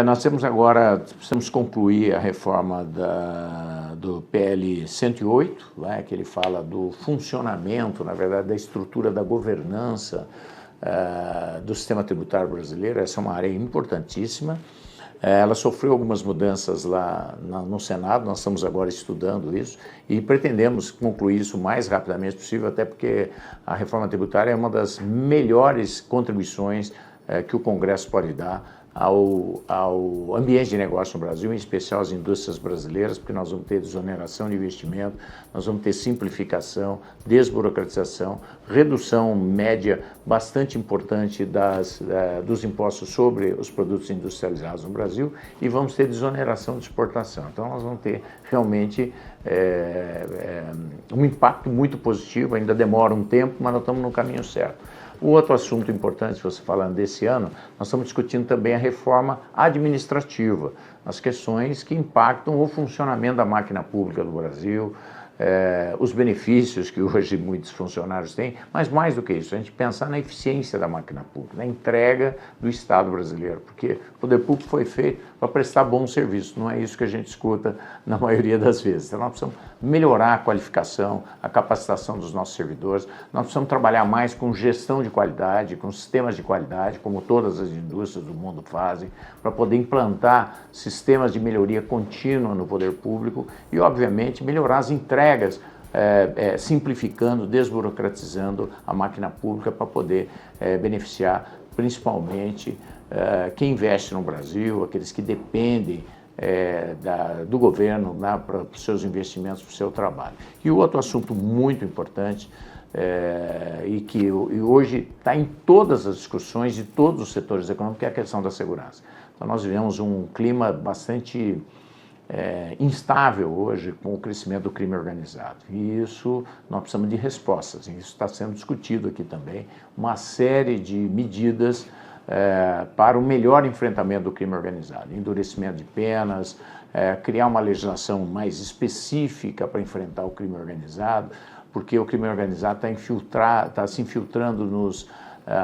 Nós temos agora, precisamos concluir a reforma do PL 108, que ele fala do funcionamento, na verdade, da estrutura da governança do sistema tributário brasileiro. Essa é uma área importantíssima. Ela sofreu algumas mudanças lá no Senado, nós estamos agora estudando isso e pretendemos concluir isso o mais rapidamente possível, até porque a reforma tributária é uma das melhores contribuições que o Congresso pode dar ao ambiente de negócio no Brasil, em especial às indústrias brasileiras, porque nós vamos ter desoneração de investimento, nós vamos ter simplificação, desburocratização, redução média bastante importante dos impostos sobre os produtos industrializados no Brasil e vamos ter desoneração de exportação. Então nós vamos ter realmente um impacto muito positivo, ainda demora um tempo, mas nós estamos no caminho certo. O outro assunto importante, você falando desse ano, nós estamos discutindo também a reforma administrativa, as questões que impactam o funcionamento da máquina pública do Brasil, os benefícios que hoje muitos funcionários têm, mas mais do que isso, a gente pensar na eficiência da máquina pública, na entrega do Estado brasileiro, porque o poder público foi feito para prestar bom serviço, não é isso que a gente escuta na maioria das vezes. Então nós precisamos melhorar a qualificação, a capacitação dos nossos servidores, nós precisamos trabalhar mais com gestão de qualidade, com sistemas de qualidade, como todas as indústrias do mundo fazem, para poder implantar sistemas de melhoria contínua no poder público e, obviamente, melhorar as entregas, simplificando, desburocratizando a máquina pública para poder beneficiar principalmente quem investe no Brasil, aqueles que dependem do governo para os seus investimentos, para o seu trabalho. E o outro assunto muito importante e hoje está em todas as discussões de todos os setores econômicos, é a questão da segurança. Então nós vivemos um clima bastante instável hoje com o crescimento do crime organizado. E isso nós precisamos de respostas. E isso está sendo discutido aqui também, uma série de medidas para o melhor enfrentamento do crime organizado, endurecimento de penas, criar uma legislação mais específica para enfrentar o crime organizado, porque o crime organizado está se infiltrando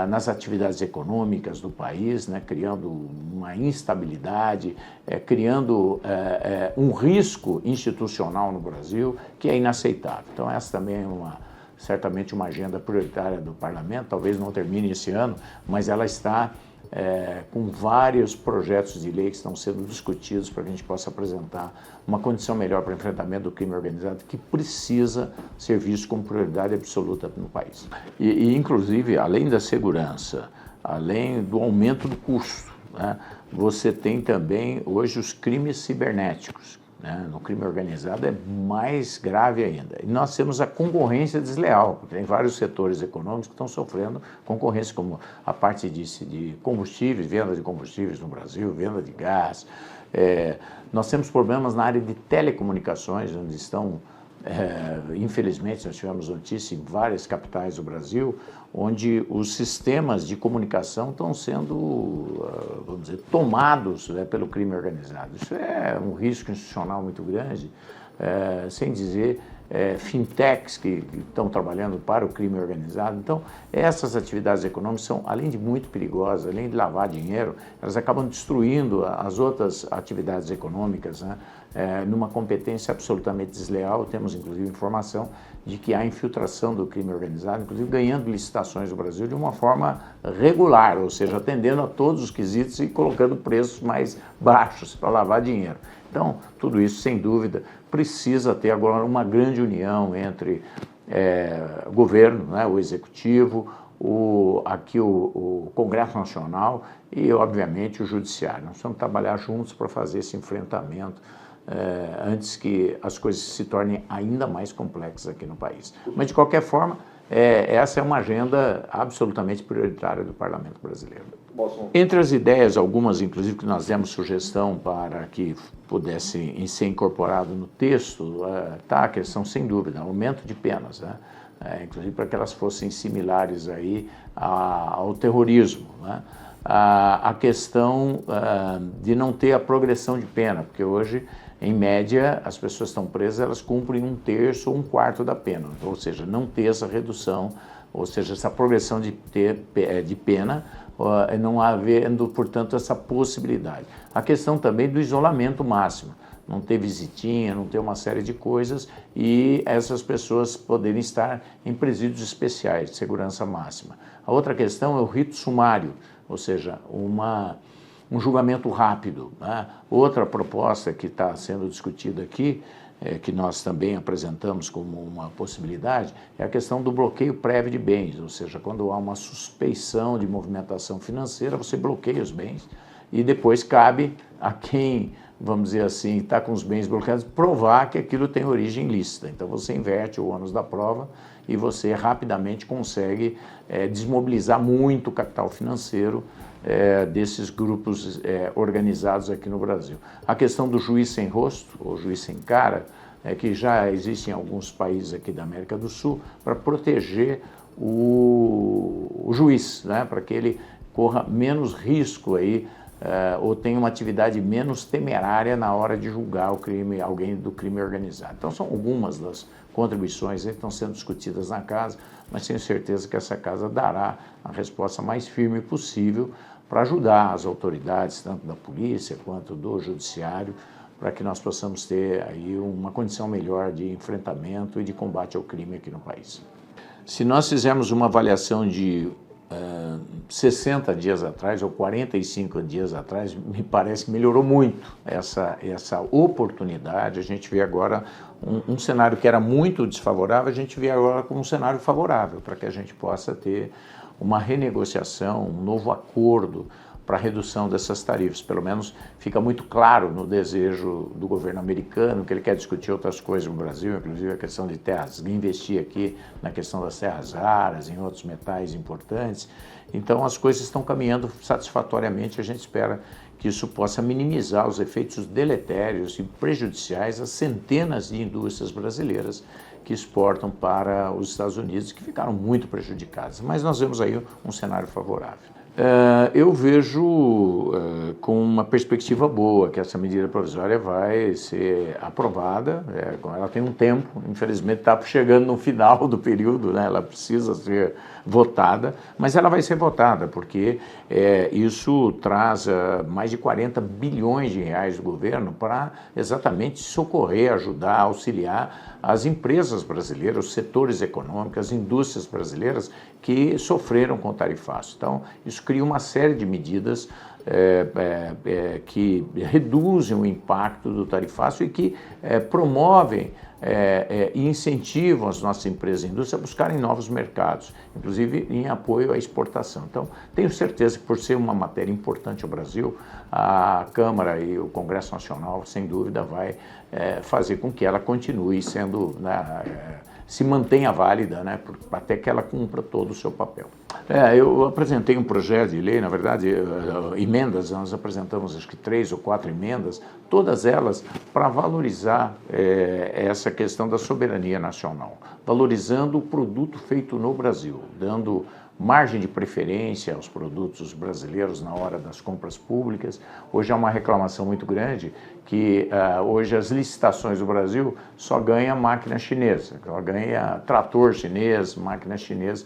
nas atividades econômicas do país, criando uma instabilidade, criando um risco institucional no Brasil que é inaceitável. Então essa também é certamente uma agenda prioritária do Parlamento, talvez não termine esse ano, mas ela está com vários projetos de lei que estão sendo discutidos para que a gente possa apresentar uma condição melhor para o enfrentamento do crime organizado que precisa ser visto como prioridade absoluta no país. E inclusive, além da segurança, além do aumento do custo, você tem também hoje os crimes cibernéticos. No crime organizado é mais grave ainda. E nós temos a concorrência desleal, porque tem vários setores econômicos que estão sofrendo concorrência, como a parte de combustíveis, venda de combustíveis no Brasil, venda de gás. Nós temos problemas na área de telecomunicações, onde estão, infelizmente, nós tivemos notícia em várias capitais do Brasil, onde os sistemas de comunicação estão sendo, vamos dizer, tomados pelo crime organizado. Isso é um risco institucional muito grande, sem dizer fintechs que estão trabalhando para o crime organizado. Então, essas atividades econômicas são, além de muito perigosas, além de lavar dinheiro, elas acabam destruindo as outras atividades econômicas, numa competência absolutamente desleal. Temos, inclusive, informação de que há infiltração do crime organizado, inclusive ganhando licitações do Brasil de uma forma regular, ou seja, atendendo a todos os quesitos e colocando preços mais baixos para lavar dinheiro. Então, tudo isso, sem dúvida, precisa ter agora uma grande união entre o governo, o executivo, o Congresso Nacional e, obviamente, o Judiciário. Nós precisamos trabalhar juntos para fazer esse enfrentamento antes que as coisas se tornem ainda mais complexas aqui no país. Mas, de qualquer forma, essa é uma agenda absolutamente prioritária do Parlamento brasileiro. Entre as ideias, algumas, inclusive, que nós demos sugestão para que pudesse ser incorporado no texto, está a questão, sem dúvida, aumento de penas, inclusive para que elas fossem similares aí ao terrorismo, a questão de não ter a progressão de pena, porque hoje, em média, as pessoas estão presas, elas cumprem 1/3 ou 1/4 da pena, ou seja, não ter essa redução, ou seja, essa progressão de pena, não havendo, portanto, essa possibilidade. A questão também do isolamento máximo, não ter visitinha, não ter uma série de coisas e essas pessoas poderem estar em presídios especiais de segurança máxima. A outra questão é o rito sumário, ou seja, um julgamento rápido, né? Outra proposta que está sendo discutida aqui, que nós também apresentamos como uma possibilidade, é a questão do bloqueio prévio de bens, ou seja, quando há uma suspeição de movimentação financeira, você bloqueia os bens e depois cabe a quem, vamos dizer assim, está com os bens bloqueados, provar que aquilo tem origem lícita. Então você inverte o ônus da prova e você rapidamente consegue desmobilizar muito o capital financeiro desses grupos organizados aqui no Brasil. A questão do juiz sem rosto, ou juiz sem cara, que já existe em alguns países aqui da América do Sul, para proteger o juiz, né, para que ele corra menos risco aí, ou tenha uma atividade menos temerária na hora de julgar o crime, alguém do crime organizado. Então são algumas das contribuições que estão sendo discutidas na casa, mas tenho certeza que essa casa dará a resposta mais firme possível para ajudar as autoridades, tanto da polícia quanto do judiciário, para que nós possamos ter aí uma condição melhor de enfrentamento e de combate ao crime aqui no país. Se nós fizermos uma avaliação de 60 dias atrás ou 45 dias atrás, me parece que melhorou muito essa oportunidade. A gente vê agora um cenário que era muito desfavorável, a gente vê agora como um cenário favorável, para que a gente possa ter uma renegociação, um novo acordo para a redução dessas tarifas. Pelo menos fica muito claro no desejo do governo americano que ele quer discutir outras coisas no Brasil, inclusive a questão de terras, investir aqui na questão das terras raras, em outros metais importantes. Então as coisas estão caminhando satisfatoriamente, a gente espera que isso possa minimizar os efeitos deletérios e prejudiciais às centenas de indústrias brasileiras que exportam para os Estados Unidos, que ficaram muito prejudicadas. Mas nós vemos aí um cenário favorável. Eu vejo com uma perspectiva boa que essa medida provisória vai ser aprovada. Ela tem um tempo, infelizmente está chegando no final do período, né? Ela precisa ser votada, mas ela vai ser votada porque isso traz mais de 40 bilhões de reais do governo para exatamente socorrer, ajudar, auxiliar as empresas brasileiras, os setores econômicos, as indústrias brasileiras que sofreram com o tarifaço. Então, isso cria uma série de medidas que reduzem o impacto do tarifaço e que promovem e incentivam as nossas empresas e indústrias a buscarem novos mercados, inclusive em apoio à exportação. Então, tenho certeza que por ser uma matéria importante ao Brasil, a Câmara e o Congresso Nacional, sem dúvida, vai fazer com que ela continue sendo, se mantenha válida, né, até que ela cumpra todo o seu papel. Eu apresentei um projeto de lei, na verdade, emendas, nós apresentamos acho que 3 ou 4 emendas, todas elas para valorizar essa questão da soberania nacional, valorizando o produto feito no Brasil, dando margem de preferência aos produtos brasileiros na hora das compras públicas. Hoje há uma reclamação muito grande que hoje as licitações do Brasil só ganha máquina chinesa, só ganha trator chinês, máquina chinesa,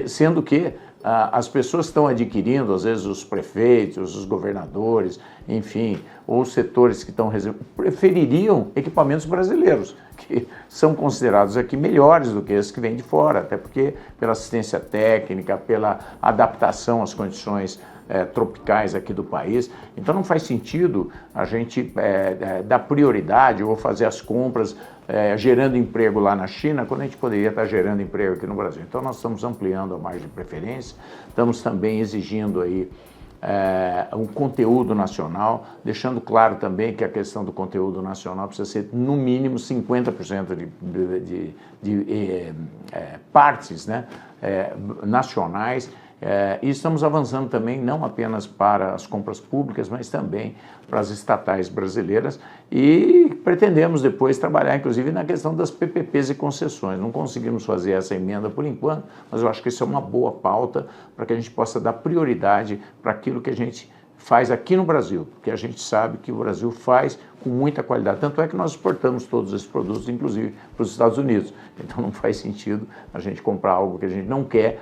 sendo que as pessoas estão adquirindo, às vezes os prefeitos, os governadores, enfim, ou os setores que estão prefeririam equipamentos brasileiros, que são considerados aqui melhores do que esses que vêm de fora, até porque pela assistência técnica, pela adaptação às condições tropicais aqui do país. Então não faz sentido a gente dar prioridade ou fazer as compras gerando emprego lá na China, quando a gente poderia estar gerando emprego aqui no Brasil. Então nós estamos ampliando a margem de preferência, estamos também exigindo aí um conteúdo nacional, deixando claro também que a questão do conteúdo nacional precisa ser no mínimo 50% de partes, né, nacionais. E estamos avançando também não apenas para as compras públicas, mas também para as estatais brasileiras e pretendemos depois trabalhar inclusive na questão das PPPs e concessões. Não conseguimos fazer essa emenda por enquanto, mas eu acho que isso é uma boa pauta para que a gente possa dar prioridade para aquilo que a gente faz aqui no Brasil, porque a gente sabe que o Brasil faz com muita qualidade. Tanto é que nós exportamos todos esses produtos, inclusive para os Estados Unidos. Então não faz sentido a gente comprar algo que a gente não quer,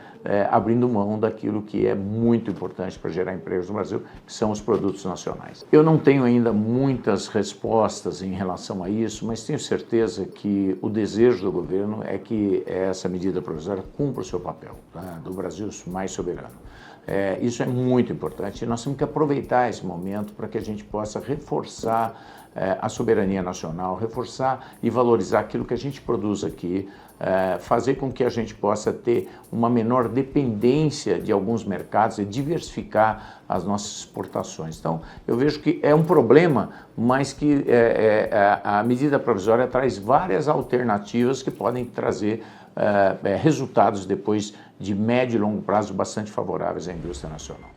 abrindo mão daquilo que é muito importante para gerar empregos no Brasil, que são os produtos nacionais. Eu não tenho ainda muitas respostas em relação a isso, mas tenho certeza que o desejo do governo é que essa medida provisória cumpra o seu papel, tá? Do Brasil mais soberano. Isso é muito importante e nós temos que aproveitar esse momento para que a gente possa reforçar a soberania nacional, reforçar e valorizar aquilo que a gente produz aqui, fazer com que a gente possa ter uma menor dependência de alguns mercados e diversificar as nossas exportações. Então, eu vejo que é um problema, mas que a medida provisória traz várias alternativas que podem trazer resultados depois de médio e longo prazo bastante favoráveis à indústria nacional.